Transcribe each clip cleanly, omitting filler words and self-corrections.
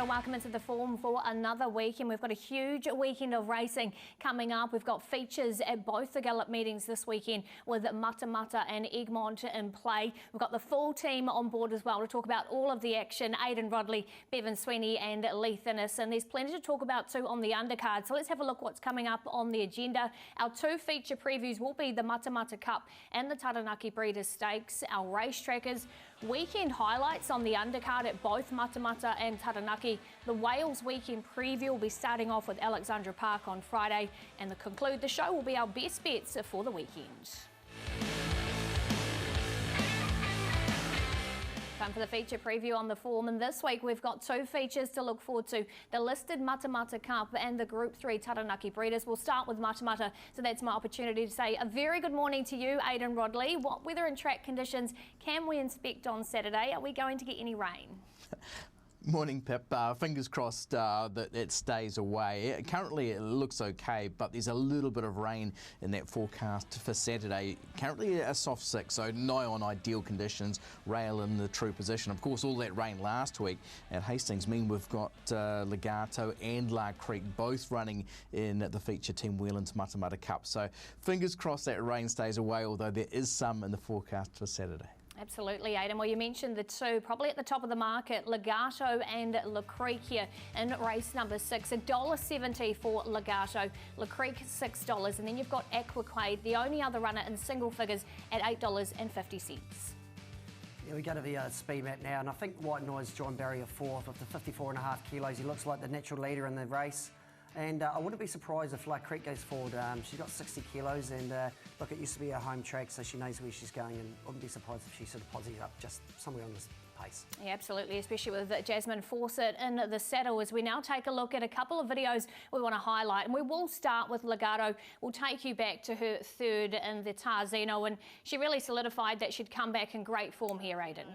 welcome into the form for another weekend. We've got a huge weekend of racing coming up. We've got features at both the Gallop meetings this weekend with Matamata and Egmont in play. We've got the full team on board as well to talk about all of the action. Aidan Rodley, Bevan Sweeney and Lee Thinnis. And there's plenty to talk about too on the undercard. So let's have a look what's coming up on the agenda. Our two feature previews will be the Matamata Cup and the Taranaki Breeders Stakes. Our race trackers, weekend highlights on the undercard at both Matamata and Taranaki. The Wales weekend preview will be starting off with Alexandra Park on Friday, and to conclude the show will be our best bets for the weekend. Time for the feature preview on the form, and this week we've got two features to look forward to. The listed Matamata Cup and the Group 3 Taranaki Breeders. We'll start with Matamata, so that's my opportunity to say a very good morning to you, Aidan Rodley. What weather and track conditions can we inspect on Saturday? Are we going to get any rain? Morning, Pip. Fingers crossed that it stays away. Currently it looks okay, but there's a little bit of rain in that forecast for Saturday. Currently a soft 6, so nigh on ideal conditions. Rail in the true position. Of course, all that rain last week at Hastings mean we've got Legato and La Creek both running in the feature Team Whelan's Matamata Cup. So fingers crossed that rain stays away, although there is some in the forecast for Saturday. Absolutely, Aidan. Well, you mentioned the two, probably at the top of the market, Legato and La Creek here in race number 6. $1.70 for Legato, La Creek $6, and then you've got Aquaquade, the only other runner in single figures at $8.50. Yeah, we go to the speed map now, and I think White Noise John Barrier 4th of the 54.5 kilos. He looks like the natural leader in the race. And I wouldn't be surprised if La Creek goes forward. She's got 60 kilos, and look, it used to be her home track, so she knows where she's going, and I wouldn't be surprised if she sort of posies up just somewhere on this pace. Yeah, absolutely, especially with Jasmine Fawcett in the saddle. As we now take a look at a couple of videos we want to highlight, and we will start with Legato. We'll take you back to her third in the Tarzino, and she really solidified that she'd come back in great form here, Aidan.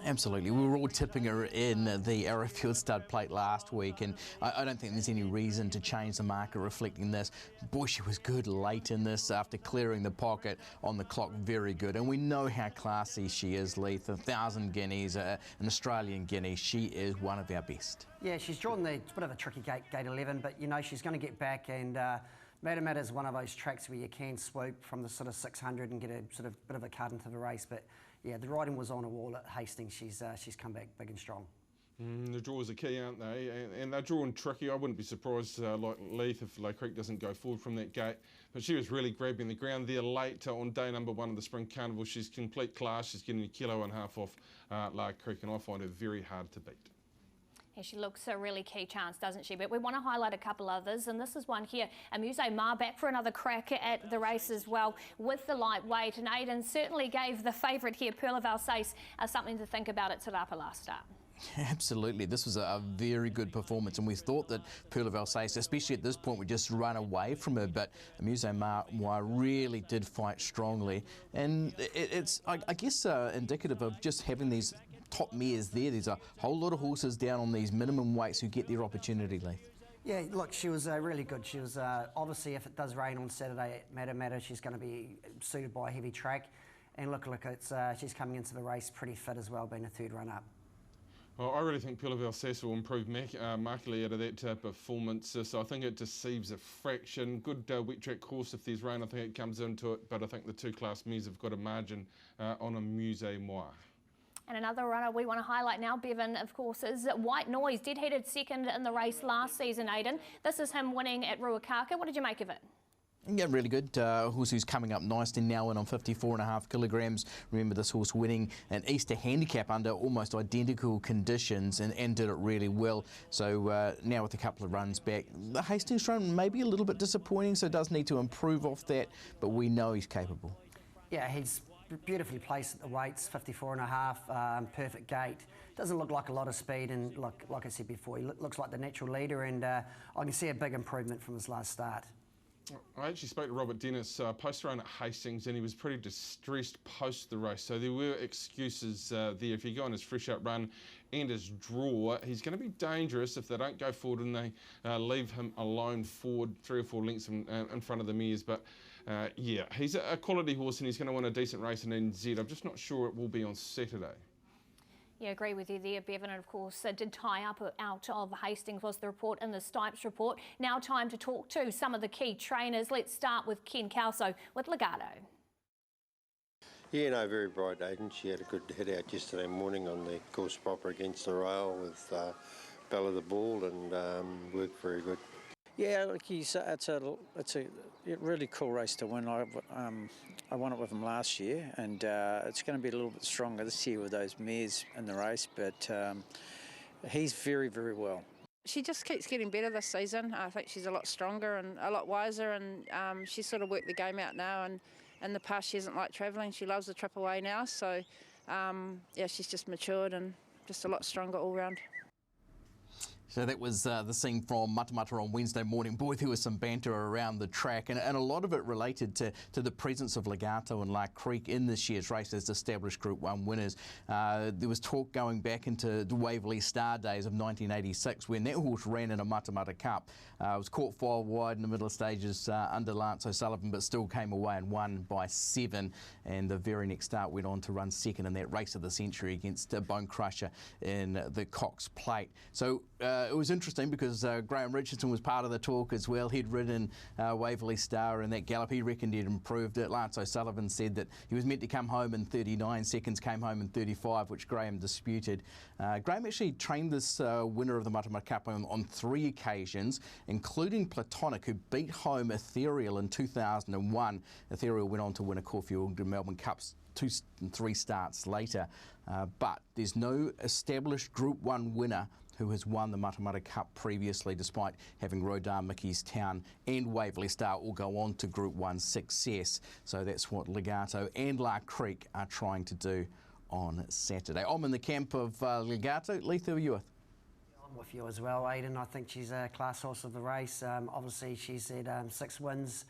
Absolutely. We were all tipping her in the Arrowfield stud plate last week, and I don't think there's any reason to change the market reflecting this. Boy, she was good late in this after clearing the pocket on the clock. Very good. And we know how classy she is, Leith. 1,000 guineas, an Australian guinea. She is one of our best. Yeah, she's drawn it's a bit of a tricky gate 11, but you know she's going to get back, and Matamata is one of those tracks where you can swoop from the sort of 600 and get a sort of bit of a cut into the race, but yeah, the riding was on a wall at Hastings. She's come back big and strong. The draws are key, aren't they? And they're drawing tricky. I wouldn't be surprised, like Leith, if La Creek doesn't go forward from that gate. But she was really grabbing the ground there late on day number 1 of the Spring Carnival. She's complete class. She's getting 1.5 kilos off La Creek, and I find her very hard to beat. Yeah, she looks a really key chance, doesn't she? But we want to highlight a couple others, and this is one here. Amuse Mar back for another crack at the race as well with the lightweight, and Aidan certainly gave the favourite here, Pearl of Alsace, something to think about at Te Rapa last start. Absolutely. This was a very good performance, and we thought that Pearl of Alsace, especially at this point, would just run away from her, but Amuse Mar really did fight strongly, and it's, I guess, indicative of just having these top mares there. There's a whole lot of horses down on these minimum weights who get their opportunity, Leith. Yeah, look, she was really good. She was, obviously, if it does rain on Saturday at Matamata, she's going to be suited by a heavy track, and look, she's coming into the race pretty fit as well, being a third run-up. Well, I really think Pearl of Alsace will improve markedly out of that performance, so I think it deceives a fraction. Good wet track course if there's rain, I think it comes into it, but I think the two class mares have got a margin on Amuse Mar. And another runner we want to highlight now, Bevan, of course, is White Noise. Did headed second in the race last season, Aidan. This is him winning at Ruakaka. What did you make of it? Yeah, really good. Horse who's coming up nicely now in on 54.5 kilograms. Remember this horse winning an Easter handicap under almost identical conditions and did it really well. So now with a couple of runs back, the Hastings run may be a little bit disappointing, so does need to improve off that, but we know he's capable. Yeah, he's beautifully placed at the weights, 54.5, perfect gate. Doesn't look like a lot of speed, and like I said before, he looks like the natural leader, and I can see a big improvement from his last start. I actually spoke to Robert Dennis post-run at Hastings, and he was pretty distressed post the race, so there were excuses there. If you go on his fresh up run and his draw, he's going to be dangerous if they don't go forward and they leave him alone forward 3 or 4 lengths in front of the mares. But yeah, he's a quality horse, and he's going to win a decent race in NZ. I'm just not sure it will be on Saturday. Yeah, agree with you there, Bevan. And of course, did tie up out of Hastings was the report in the Stipes report. Now time to talk to some of the key trainers. Let's start with Ken Calso with Legato. Yeah, no, very bright, Aidan. She had a good hit out yesterday morning on the course proper against the rail with Bella the Ball and worked very good. Yeah, look, it's a really cool race to win. I won it with him last year, and it's going to be a little bit stronger this year with those mares in the race, but he's very, very well. She just keeps getting better this season. I think she's a lot stronger and a lot wiser, and she's sort of worked the game out now, and in the past she hasn't liked travelling. She loves the trip away now, so yeah, she's just matured and just a lot stronger all round. So that was the scene from Matamata on Wednesday morning. Boy, there was some banter around the track, and a lot of it related to the presence of Legato and La Creek in this year's race as established Group 1 winners. There was talk going back into the Waverley Star days of 1986 when that horse ran in a Matamata Cup. Was caught 5 wide in the middle of stages under Lance O'Sullivan, but still came away and won by 7. And the very next start went on to run second in that race of the century against Bone Crusher in the Cox Plate. So it was interesting because Graham Richardson was part of the talk as well. He'd ridden Waverley Star in that gallop. He reckoned he'd improved it. Lance O'Sullivan said that he was meant to come home in 39 seconds, came home in 35, which Graham disputed. Graham actually trained this winner of the Matamata Cup on 3 occasions, including Platonic, who beat home Ethereal in 2001. Ethereal went on to win a Caulfield and Melbourne Cups 2 and 3 starts later. But there's no established Group 1 winner who has won the Matamata Cup previously, despite having Rodin, Mickey's Town and Waverley Star all go on to Group 1 success. So that's what Legato and La Creek are trying to do on Saturday. I'm in the camp of Legato. Leith, who are you with? I'm with you as well, Aidan. I think she's a class horse of the race. Obviously, she's had 6 wins,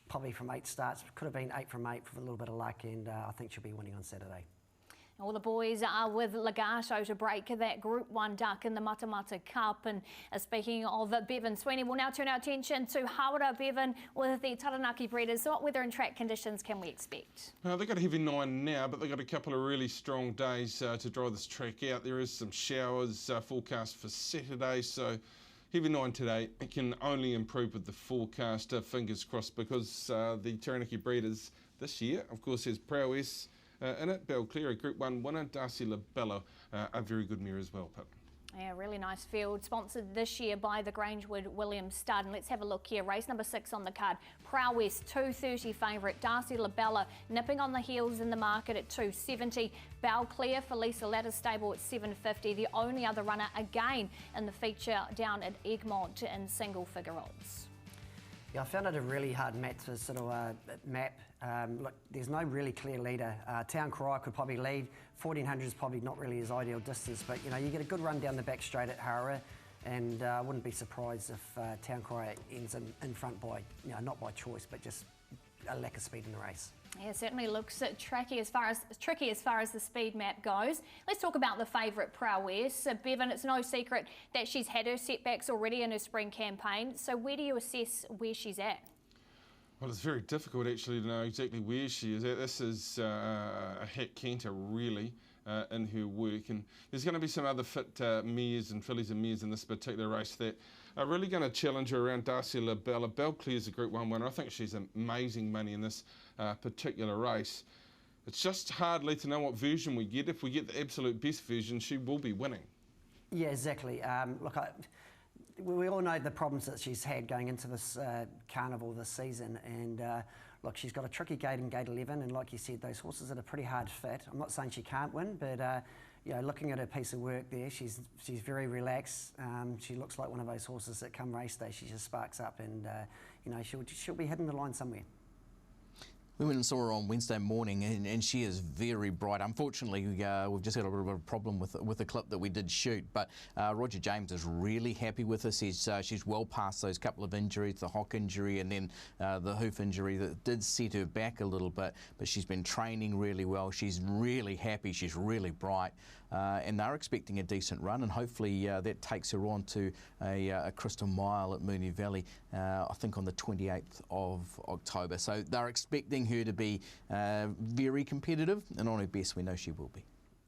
probably from 8 starts. Could have been 8 from 8 with a little bit of luck, and I think she'll be winning on Saturday. All the boys are with Legato to break that Group 1 duck in the Matamata Cup. And speaking of Bevan Sweeney, we'll now turn our attention to Hawara. Bevan, with the Taranaki Breeders. So what weather and track conditions can we expect? They've got a heavy 9 now, but they've got a couple of really strong days to dry this track out. There is some showers forecast for Saturday, so heavy 9 today. It can only improve with the forecast, fingers crossed, because the Taranaki Breeders this year, of course, has Prowess in it. Belclair, a Group 1 winner. Darcy LaBella, a very good mare as well, Pip. Yeah, really nice field, sponsored this year by the Grangewood Williams stud. And let's have a look here. Race number 6 on the card. Prowess, 230 favourite. Darcy LaBella nipping on the heels in the market at 270. Belclair for Lisa Latter's stable at 750. The only other runner again in the feature down at Egmont in single figure odds. Yeah, I found it a really hard match to sort of map. Look, there's no really clear leader. Town Cry could probably lead. 1400 is probably not really his ideal distance, but you know, you get a good run down the back straight at Hawara, and I wouldn't be surprised if Town Cry ends in front by, you know, not by choice, but just a lack of speed in the race. Yeah, certainly looks tricky as far as the speed map goes. Let's talk about the favourite Prowess. Bevan, it's no secret that she's had her setbacks already in her spring campaign. So where do you assess where she's at? Well, it's very difficult actually to know exactly where she is at. This is a hat canter really in her work, and there's going to be some other fit mares and fillies and mares in this particular race that are really going to challenge her around. Darcy LaBella. Belclair's a Group 1 winner. I think she's amazing money in this particular race. It's just hardly to know what version we get. If we get the absolute best version, she will be winning. Yeah, exactly. Look, we all know the problems that she's had going into this carnival this season, and look, she's got a tricky gate in gate 11, and like you said, those horses are a pretty hard fit. I'm not saying she can't win, but you know, looking at her piece of work there, she's very relaxed. She looks like one of those horses that come race day, she just sparks up, and you know, she'll be hitting the line somewhere. We went and saw her on Wednesday morning, and she is very bright. Unfortunately, we've just had a little bit of a problem with the clip that we did shoot, but Roger James is really happy with her. She's well past those couple of injuries, the hock injury and then the hoof injury that did set her back a little bit, but she's been training really well. She's really happy. She's really bright. And they're expecting a decent run, and hopefully that takes her on to a Crystal Mile at Moonee Valley, I think on the 28th of October. So they're expecting her to be very competitive, and on her best we know she will be.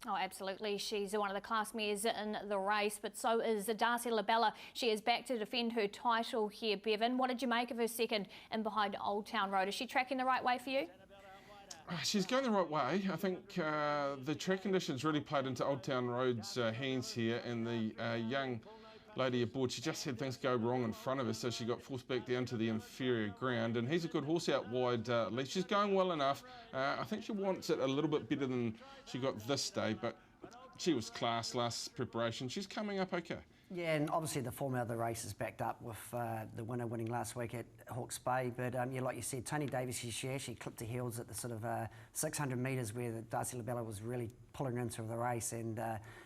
Oh, absolutely. She's one of the class mares in the race, but so is Darcy Labella. She is back to defend her title here, Bevan. What did you make of her second in behind Old Town Road? Is she tracking the right way for you? She's going the right way. I think the track conditions really played into Old Town Road's hands here, and the young lady aboard, she just had things go wrong in front of her, so she got forced back down to the inferior ground, and he's a good horse out wide. She's going well enough. I think she wants it a little bit better than she got this day, but she was class last preparation. She's coming up okay. Yeah, and obviously the form of the race is backed up with the winner winning last week at Hawke's Bay. But yeah, like you said, Tony Davies, she actually clipped her heels at the sort of 600 metres where the Darcy Labella was really pulling her into the race. And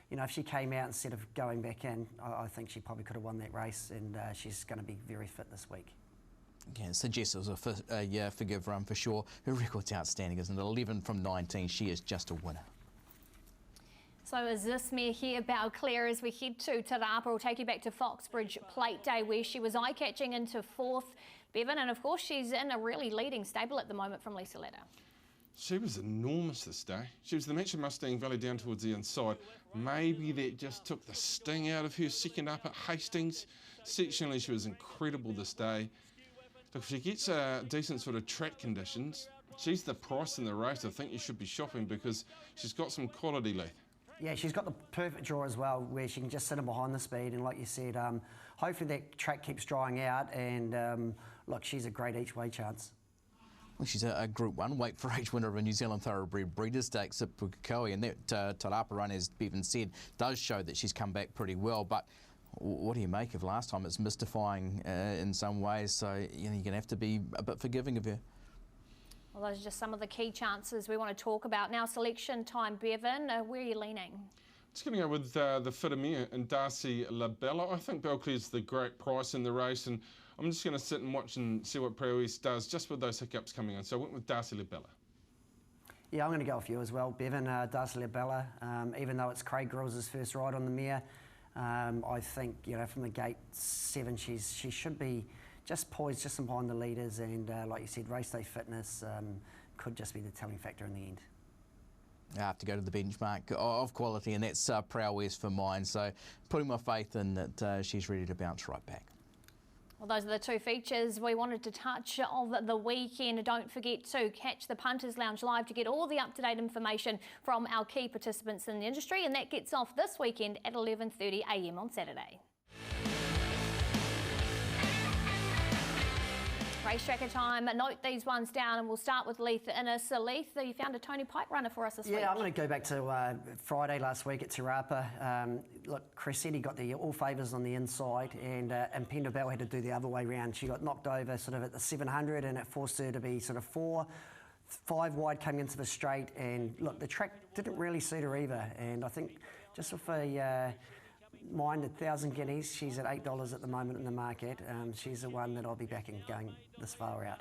you know, if she came out instead of going back in, I think she probably could have won that race. And she's going to be very fit this week. Yeah, it suggests it was a forgive run for sure. Her record's outstanding, isn't it? 11 from 19. She is just a winner. So is this mare here, Balclair, as we head to Te Rapa. We'll take you back to Foxbridge Plate Day, where she was eye-catching into fourth, Bevan, and of course she's in a really leading stable at the moment from Lisa Ladder. She was enormous this day. She was the match of Mustang Valley down towards the inside. Maybe that just took the sting out of her second up at Hastings. Sectionally, she was incredible this day. Look, if she gets decent sort of track conditions, she's the price in the race. I think you should be shopping because she's got some quality left. Yeah, she's got the perfect draw as well, where she can just sit in behind the speed, and like you said, hopefully that track keeps drying out, and look, she's a great each-way chance. Well, she's a Group 1 weight for age winner of a New Zealand Thoroughbred Breeders Stakes at Pukekohe, and that Te Rapa run, as Bevan said, does show that she's come back pretty well, but what do you make of last time? It's mystifying in some ways, so you know, you're going to have to be a bit forgiving of her. Well, those are just some of the key chances we want to talk about. Now, selection time, Bevan. Where are you leaning? Just going to go with the fitter mare and Darcy Labella. I think Belclair's the great price in the race, and I'm just going to sit and watch and see what Prowess does just with those hiccups coming on. So I went with Darcy Labella. Yeah, I'm going to go with you as well, Bevan. Darcy Labella, even though it's Craig Grills' first ride on the mare, I think, you know, from the gate 7, she should be just poised just behind the leaders, and like you said, race day fitness could just be the telling factor in the end. I have to go to the benchmark of quality, and that's Prowess for mine, so putting my faith in that she's ready to bounce right back. Well, those are the two features we wanted to touch of the weekend. Don't forget to catch the Punters Lounge live to get all the up-to-date information from our key participants in the industry, and that gets off this weekend at 11:30 a.m. on Saturday. Race tracker time. Note these ones down, and we'll start with Leith Innes. Leith, you found a Tony Pike runner for us this week. Yeah, I'm going to go back to Friday last week at Te Rapa. Look, Cressetti got the all favours on the inside, and Penda Bell had to do the other way round. She got knocked over sort of at the 700, and it forced her to be sort of 5 wide coming into the straight. And look, the track didn't really suit her either. And I think just with a mind 1,000 guineas, she's at $8 at the moment in the market. She's the one that I'll be backing going this far out.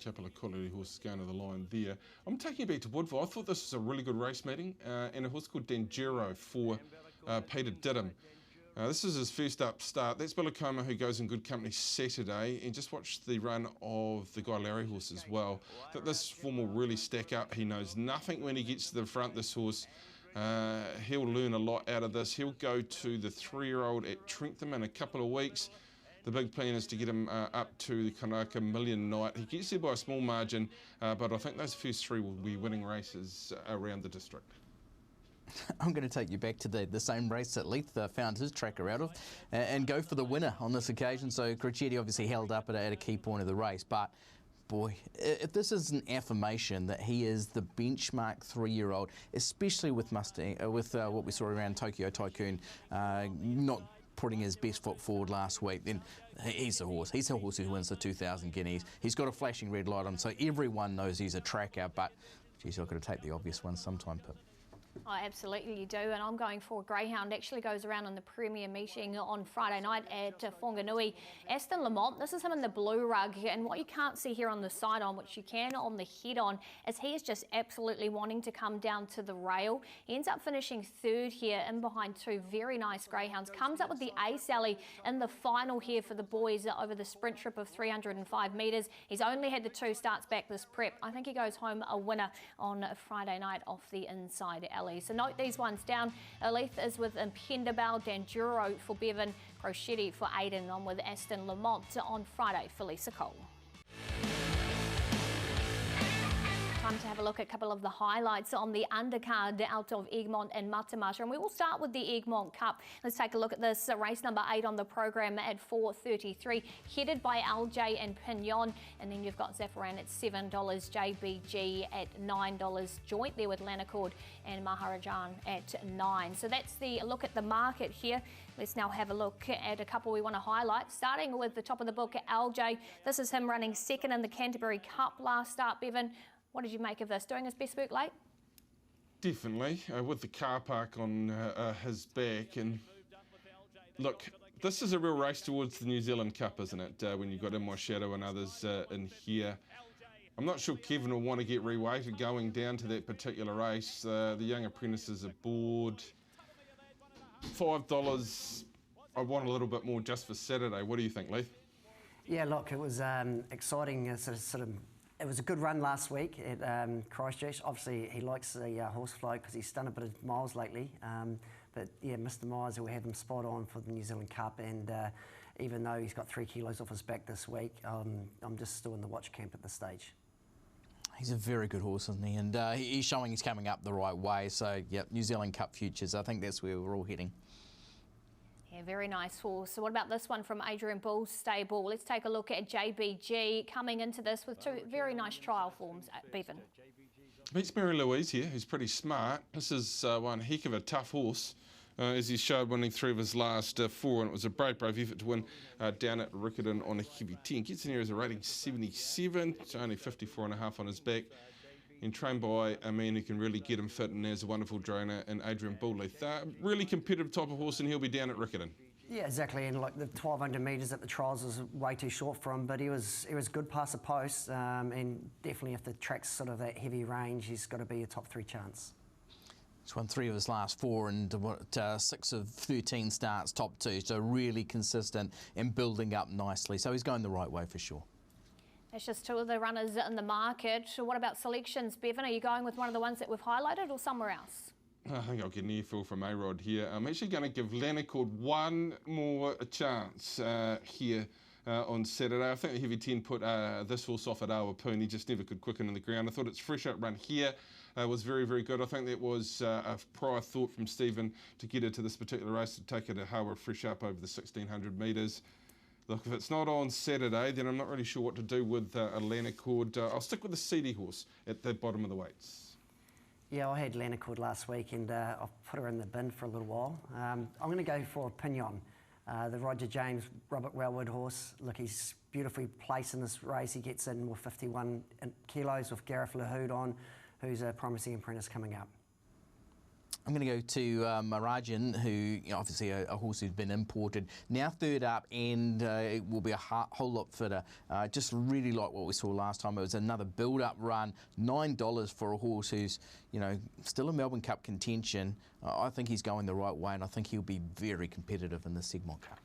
Couple of quality horses going to the line there. I'm taking you back to Woodville. I thought this was a really good race meeting, and a horse called Danjero for Peter Diddham. This is his first up start. That's Billacoma, who goes in good company Saturday, and just watch the run of the Guy Larry horse as well. I think this form will really stack up. He knows nothing when he gets to the front, this horse. He'll learn a lot out of this. He'll go to the 3-year-old at Trentham in a couple of weeks. The big plan is to get him up to the Kanaka Million Night. He gets there by a small margin, but I think those first 3 will be winning races around the district. I'm going to take you back to the same race that Leith found his tracker out of and go for the winner on this occasion. So Cressetti obviously held up at a key point of the race, but boy, if this is an affirmation that he is the benchmark 3-year-old, especially with Mustang, with what we saw around Tokyo Tycoon, not putting his best foot forward last week, then he's a horse. He's a horse who wins the 2,000 guineas. He's got a flashing red light on, so everyone knows he's a tracker, but geez, I've got to take the obvious one sometime, Pip. Oh, absolutely you do, and I'm going for Greyhound. Actually goes around in the Premier meeting on Friday night at Whanganui. Aston Lamont, this is him in the blue rug, and what you can't see here on the side on, which you can on the head on, is he is just absolutely wanting to come down to the rail. He ends up finishing 3rd here in behind 2 very nice Greyhounds. Comes up with the ace alley in the final here for the boys over the sprint trip of 305 metres. He's only had the 2 starts back this prep. I think he goes home a winner on Friday night off the inside Kelly. So note these ones down. Elith is with Impendable, Danduro for Bevan, Crochetti for Aiden, on with Aston Lamont on Friday for Lisa Cole. Time to have a look at a couple of the highlights on the undercard out of Egmont and Matamata, and we will start with the Egmont Cup. Let's take a look at this race number 8 on the program at 4:33, headed by LJ and Pignon, and then you've got Zaffaran at $7, JBG at $9, joint there with Lanacord and Maharajan at $9. So that's the look at the market here. Let's now have a look at a couple we want to highlight, starting with the top of the book, LJ. This is him running second in the Canterbury Cup last start. Bevan, what did you make of this? Doing his best work late? Definitely, with the car park on his back. And look, this is a real race towards the New Zealand Cup, isn't it? When you've got In My Shadow and others in here. I'm not sure Kevin will want to get reweighted going down to that particular race. The young apprentices are bored. $5, I want a little bit more just for Saturday. What do you think, Lee? Yeah, look, it was exciting. It was a good run last week at Christchurch. Obviously, he likes the horse float because he's done a bit of miles lately. But yeah, Mr. Myers, we have him spot on for the New Zealand Cup, and even though he's got 3 kilos off his back this week, I'm just still in the watch camp at this stage. He's a very good horse, isn't he? And he's showing he's coming up the right way. So, yeah, New Zealand Cup futures, I think that's where we're all heading. Yeah, very nice horse. So what about this one from Adrian Bull's stable? Let's take a look at JBG coming into this with 2 very nice trial forms at Bevan. Beats Mary Louise here, who's pretty smart. This is one heck of a tough horse, as he showed winning 3 of his last 4, and it was a brave effort to win down at Riccarton on a heavy 10. Gets in here as a rating 77, it's only 54.5 on his back, and trained by a man who can really get him fit, and there's a wonderful trainer in Adrian Bullleith. Really competitive type of horse, and he'll be down at Riccarton. Yeah, exactly, and like the 1,200 metres at the trials was way too short for him, but he was good past the post, and definitely if the track's sort of that heavy range, he's got to be a top 3 chance. He's won 3 of his last 4 and 6 of 13 starts, top 2, so really consistent and building up nicely. So he's going the right way for sure. That's just 2 of the runners in the market. What about selections, Bevan? Are you going with one of the ones that we've highlighted or somewhere else? I think I'll get an earful from A-Rod here. I'm actually going to give Lanacord one more chance here on Saturday. I think the heavy 10 put this horse off at Awapuni, just never could quicken in the ground. I thought its fresh up run here was very, very good. I think that was a prior thought from Stephen to get her to this particular race, to take her to Hawa fresh up over the 1,600 metres. Look, if it's not on Saturday, then I'm not really sure what to do with a Lanacord. I'll stick with the seedy horse at the bottom of the weights. Yeah, I had Lanacord last week, and I've put her in the bin for a little while. I'm going to go for Pignon, the Roger James Robert Railwood horse. Look, he's beautifully placed in this race. He gets in with 51 kilos with Gareth Lahoud on, who's a promising apprentice coming up. I'm going to go to Maharajan, who obviously a horse who's been imported, now 3rd up, and it will be a whole lot fitter. Just really like what we saw last time. It was another build-up run, $9 for a horse who's, still in Melbourne Cup contention. I think he's going the right way, and I think he'll be very competitive in the Egmont Cup.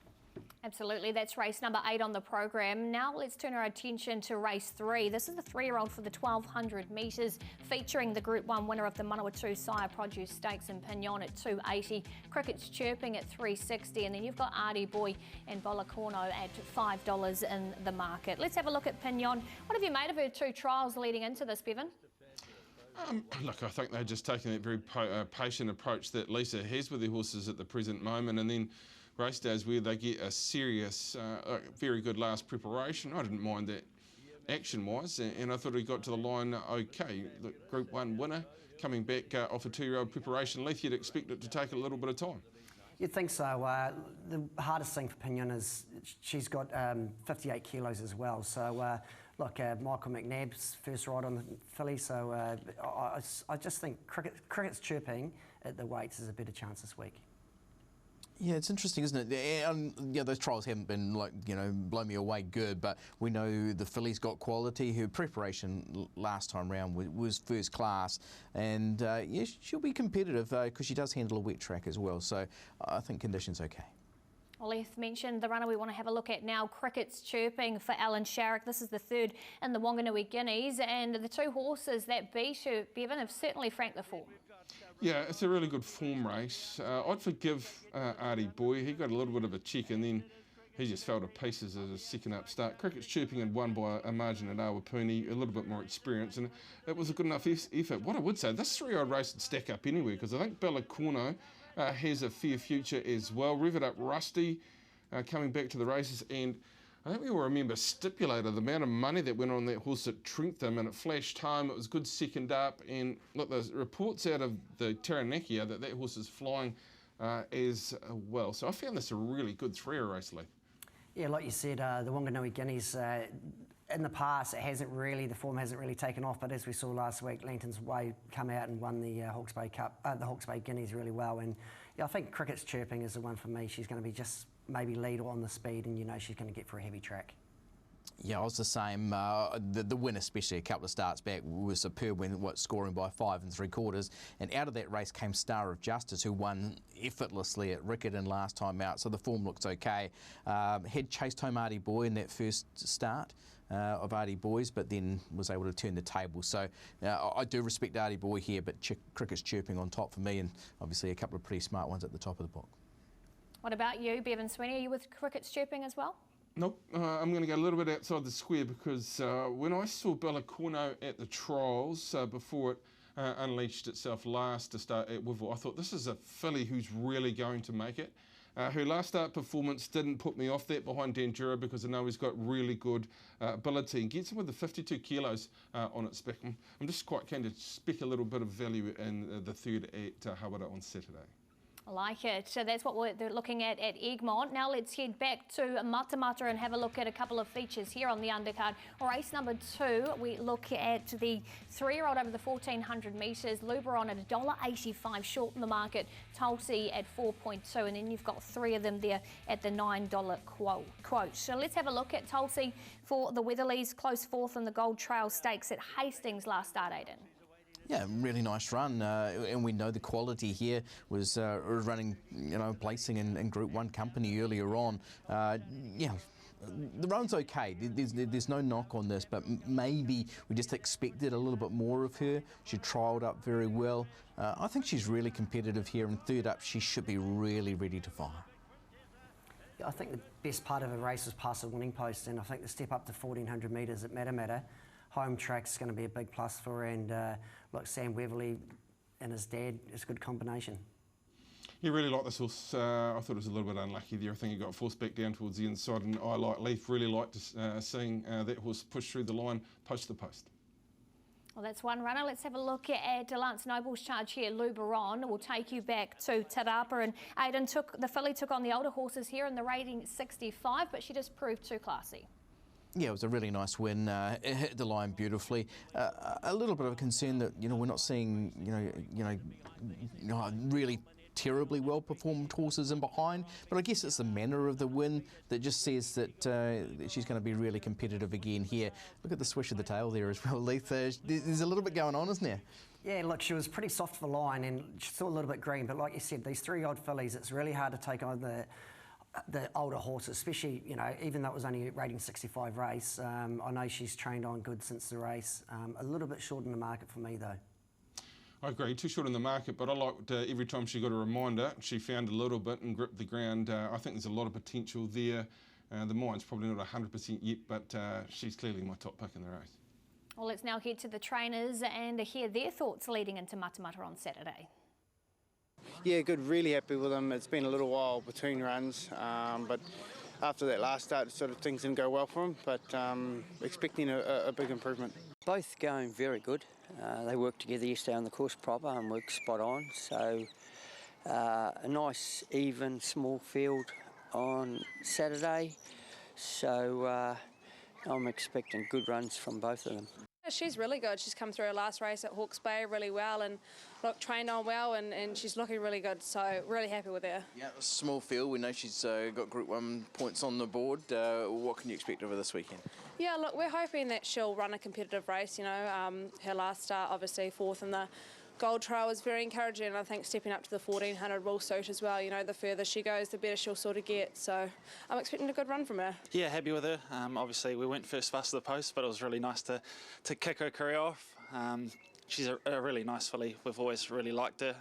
Absolutely, that's race number 8 on the program. Now let's turn our attention to race 3. This is the 3-year-old for the 1,200 metres, featuring the Group 1 winner of the Manawatu Sire Produce Stakes in Pignon at $2.80, Cricket's Chirping at $3.60, and then you've got Artie Boy and Bolacorno at $5 in the market. Let's have a look at Pignon. What have you made of her 2 trials leading into this, Bevan? Look, I think they're just taking that very patient approach that Lisa has with their horses at the present moment, and then race days where they get a serious, very good last preparation. I didn't mind that action-wise, and I thought he got to the line okay. The Group 1 winner coming back off a 2-year-old preparation. Leith, you'd expect it to take a little bit of time. You'd think so. The hardest thing for Pignon is she's got 58 kilos as well. So, look, Michael McNabb's first ride on the filly, so I just think Cricket's Chirping at the weights is a better chance this week. Yeah, it's interesting, isn't it? Those trials haven't been blow me away good, but we know the filly's got quality. Her preparation last time round was first class, and she'll be competitive because she does handle a wet track as well. So I think conditions okay. Well, Leith mentioned the runner we want to have a look at now, Cricket's Chirping for Alan Sharrock. This is the 3rd in the Wanganui Guineas, and the 2 horses that beat her, Bevan, have certainly franked the form. Yeah, it's a really good form race. I'd forgive Artie Boy. He got a little bit of a check and then he just fell to pieces as a second up start. Cricket's Chirping had won by a margin at Awapuni, a little bit more experience, and it was a good enough effort. What I would say, this 3-year-old race would stack up anywhere, because I think Bella Corno has a fair future as well. Rev It Up Rusty coming back to the races, and I think we all remember Stipulator, the amount of money that went on that horse at Trentham, and it flashed home. It was good second up, and look, the reports out of the Taranaki are that horse is flying as well. So I found this a really good 3-year race, Lee. Yeah, like you said, the Wanganui Guineas, in the past, the form hasn't really taken off, but as we saw last week, Lantern's Way come out and won the Hawke's Bay Cup, the Hawke's Bay Guineas really well, and yeah, I think Cricket's Chirping is the one for me. She's going to be just maybe lead on the speed, and you know she's going to get for a heavy track. Yeah, I was the same. The win, especially a couple of starts back, was superb when scoring by 5 3/4. And out of that race came Star of Justice, who won effortlessly at Riccarton last time out. So the form looks okay. Had chased home Artie Boy in that first start of Artie Boy's, but then was able to turn the table. So I do respect Artie Boy here, but Cricket's Chirping on top for me, and obviously a couple of pretty smart ones at the top of the book. What about you, Bevan Sweeney? Are you with Cricket's Chirping as well? Nope, I'm going to go a little bit outside the square, because when I saw Bella Corno at the trials before it unleashed itself last to start at Wivel, I thought this is a filly who's really going to make it. Her last start performance didn't put me off that behind Dandura, because I know he's got really good ability and gets him with the 52 kilos on its back. I'm just quite keen to spec a little bit of value in the third at Hawara on Saturday. I like it. So that's what we're looking at Egmont. Now let's head back to Matamata and have a look at a couple of features here on the undercard. Race number 2, we look at the 3-year-old over the 1400 metres. Luberon at $1.85 short in the market. Tulsi at 4.2, and then you've got 3 of them there at the $9 quote. So let's have a look at Tulsi for the Weatherleys. Close 4th in the Gold Trail Stakes at Hastings last start, Aidan. Yeah, really nice run, and we know the quality here was running, placing in Group 1 company earlier on. Yeah, the run's okay. There's no knock on this, but maybe we just expected a little bit more of her. She trialled up very well. I think she's really competitive here, and third up, she should be really ready to fire. Yeah, I think the best part of the race was past the winning post, and I think the step up to 1400 metres at Matamata, home track's going to be a big plus for her, and like Sam Weverly and his dad, it's a good combination. You really like this horse. I thought it was a little bit unlucky there. I think he got forced back down towards the inside, and I, like Leaf, really liked seeing that horse push through the line post the post. Well, that's one runner. Let's have a look at Lance Noble's charge here. Luberon will take you back to Tarapa, and Aidan the filly took on the older horses here in the rating 65, but she just proved too classy. Yeah, it was a really nice win. It hit the line beautifully. A little bit of a concern that we're not seeing really terribly well performed horses in behind, but I guess it's the manner of the win that just says that she's going to be really competitive again here. Look at the swish of the tail there as well, Leith. There's a little bit going on, isn't there? Yeah, look, she was pretty soft for the line and she saw a little bit green, but like you said, these 3-year-old fillies, it's really hard to take on the older horses, especially, even though it was only a rating 65 race. I know she's trained on good since the race. A little bit short in the market for me, though. I agree, too short in the market, but I liked every time she got a reminder, she found a little bit and gripped the ground. I think there's a lot of potential there. The mind's probably not 100% yet, but she's clearly my top pick in the race. Well, let's now head to the trainers and hear their thoughts leading into Matamata on Saturday. Yeah, good. Really happy with them. It's been a little while between runs, but after that last start, sort of things didn't go well for them. But expecting a big improvement. Both going very good. They worked together yesterday on the course proper and worked spot on. So a nice, even, small field on Saturday. So I'm expecting good runs from both of them. She's really good. She's come through her last race at Hawke's Bay really well and trained on well, and she's looking really good, so really happy with her. Yeah, small field. We know she's got Group 1 points on the board. What can you expect of her this weekend? Yeah, look, we're hoping that she'll run a competitive race. Her last start, obviously 4th in the Gold Trail, was very encouraging, and I think stepping up to the 1400 will suit as well. The further she goes, the better she'll sort of get. So I'm expecting a good run from her. Yeah, happy with her. Obviously, we went first fast to the post, but it was really nice to kick her career off. she's a really nice filly. We've always really liked her.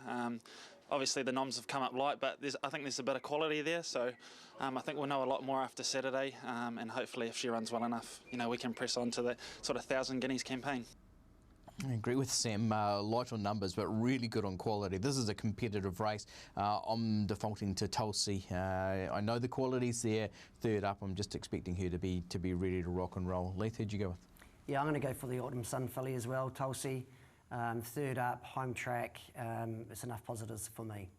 Obviously the noms have come up light, but I think there's a bit of quality there, so I think we'll know a lot more after Saturday, and hopefully if she runs well enough, we can press on to the sort of 1,000 guineas campaign. I agree with Sam, light on numbers but really good on quality. This is a competitive race. I'm defaulting to Tulsi. I know the quality's there. Third up, I'm just expecting her to be ready to rock and roll. Leith, who'd you go with? Yeah, I'm going to go for the Autumn Sun filly as well, Tulsi. Third up, home track, it's enough positives for me.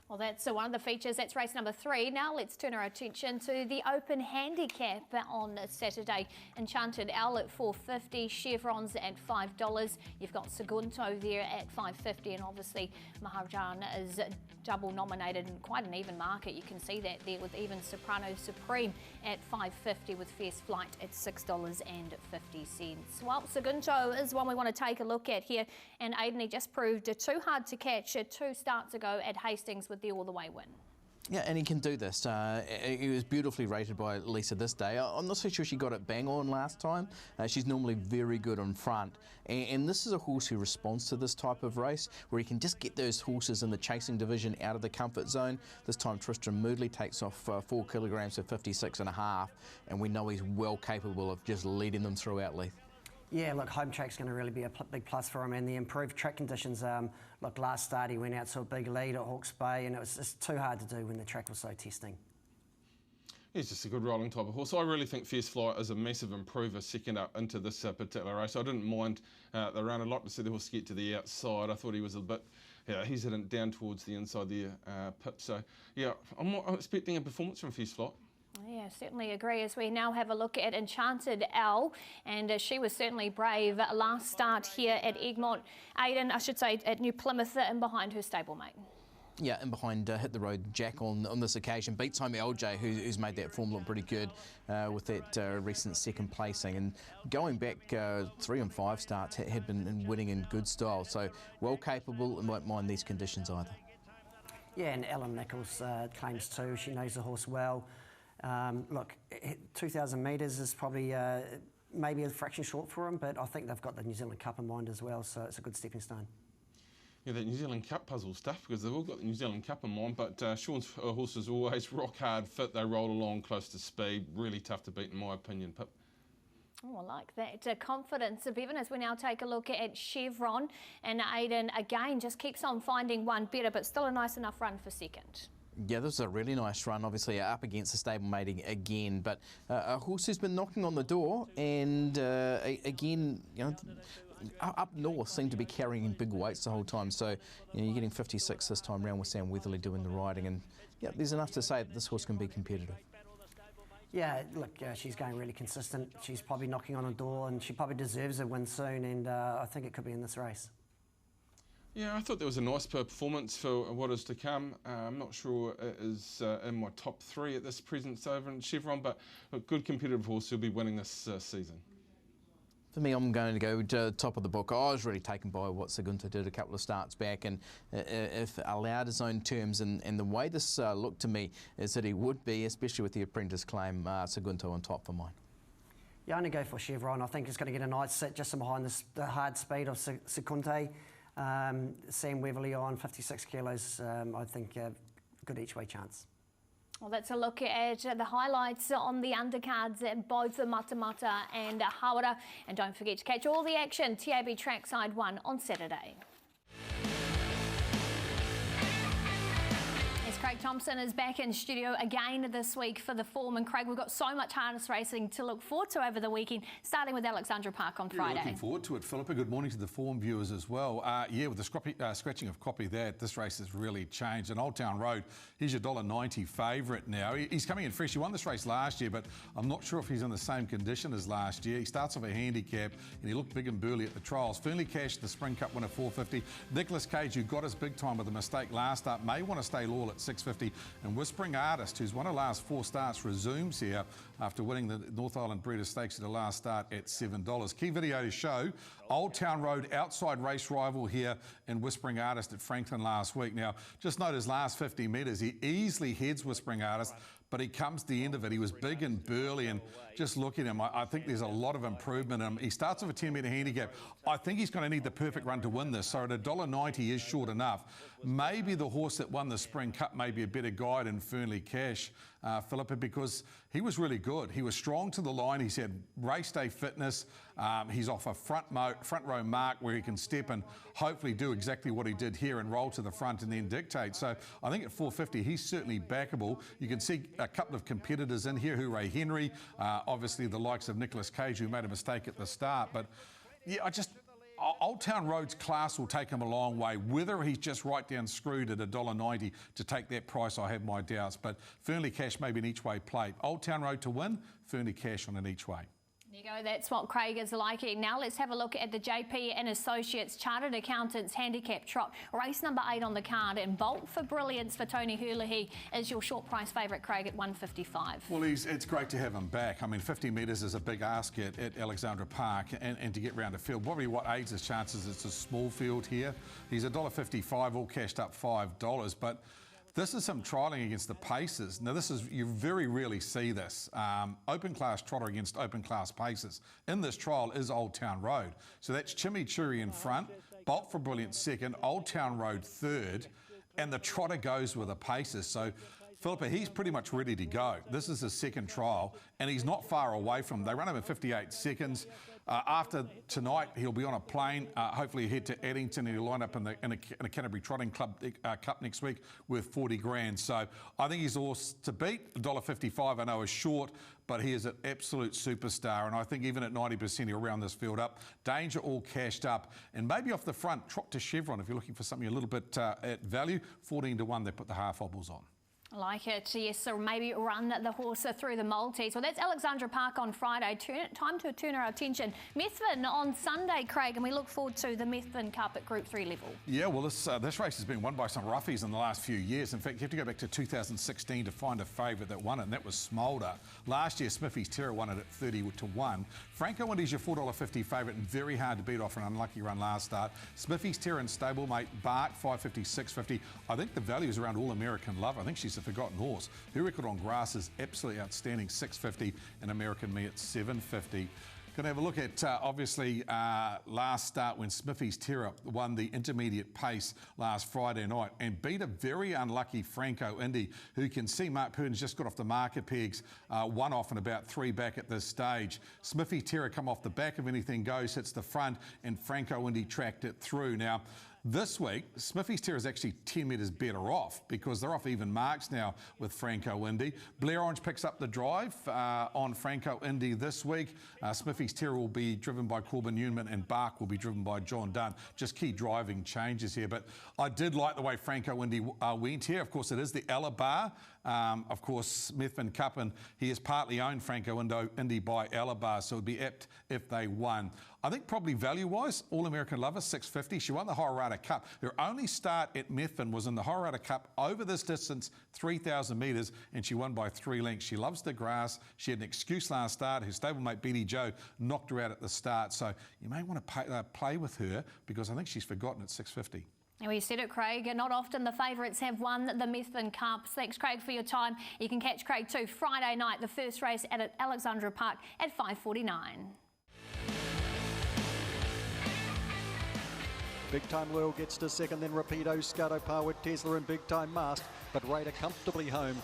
Well, that's one of the features. That's race number 3. Now let's turn our attention to the Open Handicap on Saturday. Enchanted Owl at $4.50, Chevrons at $5. You've got Segundo there at $5.50, and obviously Maharajan is double nominated in quite an even market. You can see that there with even Soprano Supreme at $5.50 with Fierce Flight at $6.50. Well, Segundo is one we want to take a look at here, and Aiden, he just proved too hard to catch 2 starts ago at Hastings with the all-the-way win. Yeah, and he can do this. He was beautifully rated by Lisa this day. I'm not so sure she got it bang on last time. She's normally very good on front. And this is a horse who responds to this type of race, where he can just get those horses in the chasing division out of the comfort zone. This time Tristram Moodley takes off 4 kilograms for 56.5, and we know he's well capable of just leading them throughout, Leith. Yeah, look, home track's going to really be a big plus for him, and the improved track conditions. Look, last start he went out to a big lead at Hawke's Bay, and it was just too hard to do when the track was so testing. He's just a good rolling type of horse. I really think Fierce Flight is a massive improver second up into this particular race. I didn't mind the run a lot to see the horse get to the outside. I thought he was a bit, he's heading down towards the inside there, Pip. So, yeah, I'm expecting a performance from Fierce Flight. Yeah, certainly agree, as we now have a look at Enchanted Owl, and she was certainly brave last start here at Egmont, Aiden, I should say, at New Plymouth, and behind her stablemate. Yeah, and behind Hit the Road Jack on this occasion. Beats Home LJ, who's made that form look pretty good with that recent second placing. And going back 3 and 5 starts, had been winning in good style. So well capable and won't mind these conditions either. Yeah, and Ellen Nichols claims too. She knows the horse well. Look, 2,000 metres is probably maybe a fraction short for him, but I think they've got the New Zealand Cup in mind as well, so it's a good stepping stone. Yeah, that New Zealand Cup puzzle stuff, because they've all got the New Zealand Cup in mind, but Sean's horses always rock hard fit. They roll along close to speed. Really tough to beat, in my opinion, Pip. Oh, I like that confidence of Evan, as we now take a look at Chevron, and Aiden again just keeps on finding one better, but still a nice enough run for second. Yeah, this is a really nice run, obviously up against the stablemating again, but a horse who's been knocking on the door, and again, up north seem to be carrying big weights the whole time, so you're getting 56 this time round with Sam Weatherly doing the riding, and yeah, there's enough to say that this horse can be competitive. Yeah, look, she's going really consistent. She's probably knocking on a door, and she probably deserves a win soon, and I think it could be in this race. Yeah, I thought there was a nice performance for what is to come. I'm not sure it is in my top 3 at this present over in Chevron, but a good competitive horse who'll be winning this season. For me, I'm going to go to top of the book. I was really taken by what Segundo did a couple of starts back, and if allowed his own terms, and the way this looked to me is that he would be, especially with the apprentice claim, Segundo on top for mine. Yeah, I'm going to go for Chevron. I think it's going to get a nice sit just behind the hard speed of Segundo. Sam Weatherly on 56 kilos, I think good each way chance. Well, that's a look at the highlights on the undercards at both Matamata and Hawara. And don't forget to catch all the action, TAB Trackside 1 on Saturday. Craig Thompson is back in studio again this week for the form. And Craig, we've got so much harness racing to look forward to over the weekend, starting with Alexandra Park on Friday. Looking forward to it, Philippa. Good morning to the form viewers as well. Yeah, with the scratching of copy there, this race has really changed. And Old Town Road, he's your $1.90 favourite now. He's coming in fresh. He won this race last year, but I'm not sure if he's in the same condition as last year. He starts off a handicap, and he looked big and burly at the trials. Fernley Cash, the Spring Cup winner, $4.50. Nicholas Cage, who got his big time with a mistake last start, may want to stay loyal at $6.50. And Whispering Artist, who's won her last 4 starts, resumes here after winning the North Island Breeders' Stakes at the last start at $7. Key video to show Old Town Road outside race rival here in Whispering Artist at Franklin last week. Now, just note his last 50 metres, he easily heads Whispering Artist, but he comes to the end of it. He was big and burly, and just look at him. I think there's a lot of improvement in him. He starts with a 10-metre handicap. I think he's going to need the perfect run to win this, so at $1.90 is short enough. Maybe the horse that won the Spring Cup may be a better guide in Fernley Cash, Philippa, because he was really good. He was strong to the line. He's had race day fitness. He's off a front row mark where he can step and hopefully do exactly what he did here and roll to the front and then dictate. So I think at $4.50 he's certainly backable. You can see a couple of competitors in here. Hooray Henry, obviously the likes of Nicolas Cage, who made a mistake at the start. But yeah, Old Town Road's class will take him a long way. Whether he's just right down screwed at $1.90 to take that price, I have my doubts. But Fernley Cash may be an each way play. Old Town Road to win, Fernley Cash on an each way. There you go, that's what Craig is liking. Now let's have a look at the JP and Associates Chartered Accountants Handicap Trot. Race number 8 on the card, and Bolt for Brilliance for Tony Hurley is your short price favourite, Craig, at $1.55. Well, it's great to have him back. I mean, 50 metres is a big ask at Alexandra Park, and to get round a field. Probably what aids his chances, it's a small field here. He's $1.55, all cashed up $5, but this is some trialling against the paces. Now, you very rarely see this. Open class trotter against open class paces. In this trial is Old Town Road. So that's Chimichurri in front, Bolt for Brilliant second, Old Town Road third, and the trotter goes with the paces. So Philippa, he's pretty much ready to go. This is his second trial, and he's not far away from them. They run him in 58 seconds. After tonight, he'll be on a plane, hopefully head to Addington, and he'll line up in a Canterbury Trotting Club Cup next week with 40 grand. So I think he's a horse to beat. $1.55 I know is short, but he is an absolute superstar, and I think even at 90% he'll round this field up. Danger all cashed up, and maybe off the front, Trot to Chevron if you're looking for something a little bit at value. 14-1, they put the half obbles on. I like it, yes, or maybe run the horse through the multis. Well, that's Alexandra Park on Friday. Time to turn our attention. Methven on Sunday, Craig, and we look forward to the Methven Cup at Group 3 level. Yeah, well, this race has been won by some roughies in the last few years. In fact, you have to go back to 2016 to find a favourite that won it, and that was Smolder. Last year, Smithy's Terror won it at 30-1. Franco Indy's your $4.50 favourite, and very hard to beat off an unlucky run last start. Smithy's Terror and stablemate Bark, $5.50, $6.50. I think the value is around All American Love. I think she's a forgotten horse. Her record on grass is absolutely outstanding, $6.50, and American Me at $7.50. Going to have a look at, obviously, last start when Smithy's Terror won the intermediate pace last Friday night and beat a very unlucky Franco Indy, who can see Mark Purdon's just got off the marker pegs, one off and about 3 back at this stage. Smithy's Terror come off the back of Anything Goes, hits the front, and Franco Indy tracked it through. Now, this week, Smithy's Terror is actually 10 metres better off because they're off even marks now with Franco Indy. Blair Orange picks up the drive on Franco Indy this week. Smithy's Terror will be driven by Corbin Newman, and Bark will be driven by John Dunn. Just key driving changes here, but I did like the way Franco Indy went here. Of course, it is the Alabar. Of course, Methven Cup, and he is partly owned, Franco Indy, by Alabar, so it would be apt if they won. I think probably value-wise, All-American Lover, $6.50. She won the Horrorata Cup. Her only start at Methven was in the Horrorata Cup over this distance, 3,000 metres, and she won by 3 lengths. She loves the grass. She had an excuse last start. Her stablemate, Betty Joe, knocked her out at the start, so you may want to play with her because I think she's forgotten at $6.50. Well, you said it, Craig. Not often the favourites have won the Methven Cup. Thanks, Craig, for your time. You can catch Craig too Friday night, the first race at Alexandra Park at 5:49. Big Time Lure gets to second, then Rapido, Scuddo, Par with Tesla and Big Time Mask, but Raider comfortably home.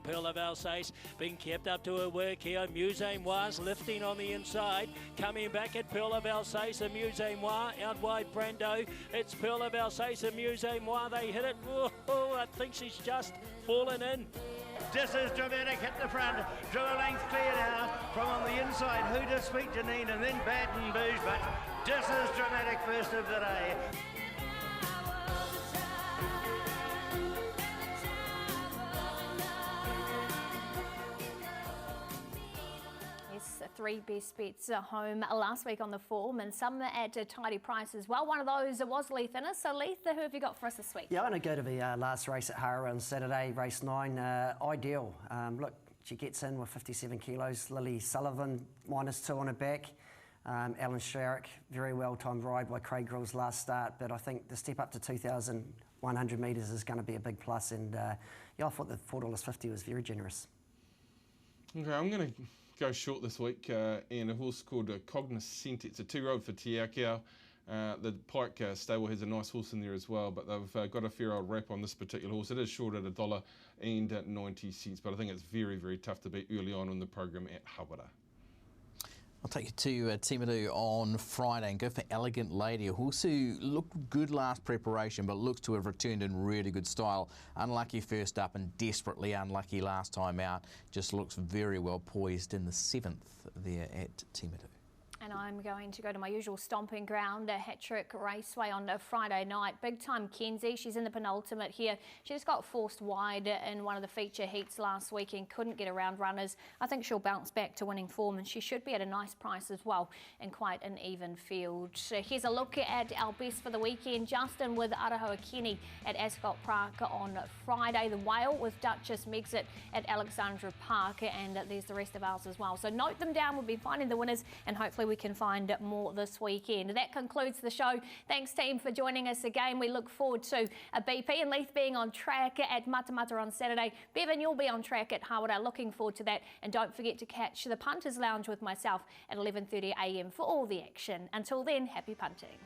Pearl of Alsace being kept up to her work here. Musée Moire's lifting on the inside. Coming back at Pearl of Alsace and Musée Moire. Out wide Brando. It's Pearl of Alsace and Musée Moire. They hit it. Oh, I think she's just fallen in. This is Dramatic hit the front. Drew a length clear now from on the inside. Who does Sweet Janine and then Baton Bouge, but this is Dramatic first of the day. Three best bets home last week on the form, and some at a tidy price as well. One of those was Leith Innes. So Leith, who have you got for us this week? Yeah, I'm going to go to the last race at Hara on Saturday, race 9, Ideal. Look, she gets in with 57 kilos. Lily Sullivan, -2 on her back. Alan Sharrock, very well-timed ride by Craig Grill's last start, but I think the step up to 2,000 100 metres is going to be a big plus, and yeah, I thought the $4.50 was very generous. Okay, I'm going to go short this week, and a horse called Cognoscent. It's a 2-year-old for Te Akau. The Pike stable has a nice horse in there as well, but they've got a fair old wrap on this particular horse. It is short at $1.90, but I think it's very, very tough to beat early on in the program at Hawara. I'll take you to Timaru on Friday and go for Elegant Lady, a horse who looked good last preparation but looks to have returned in really good style. Unlucky first up and desperately unlucky last time out. Just looks very well poised in the 7th there at Timaru. And I'm going to go to my usual stomping ground, Hattrick Raceway on a Friday night. Big Time Kenzie, she's in the penultimate here. She just got forced wide in one of the feature heats last weekend, couldn't get around runners. I think she'll bounce back to winning form, and she should be at a nice price as well in quite an even field. So here's a look at our best for the weekend. Justin with Arahoa Kenny at Ascot Park on Friday. The Whale with Duchess Megxit at Alexandra Park, and there's the rest of ours as well. So note them down, we'll be finding the winners, and hopefully we can find more this weekend. That concludes the show. Thanks team for joining us again. We look forward to a BP and Leith being on track at Matamata on Saturday. Bevan, you'll be on track at Hawara. Looking forward to that. And don't forget to catch the Punters Lounge with myself at 11:30 a.m. for all the action. Until then, happy punting.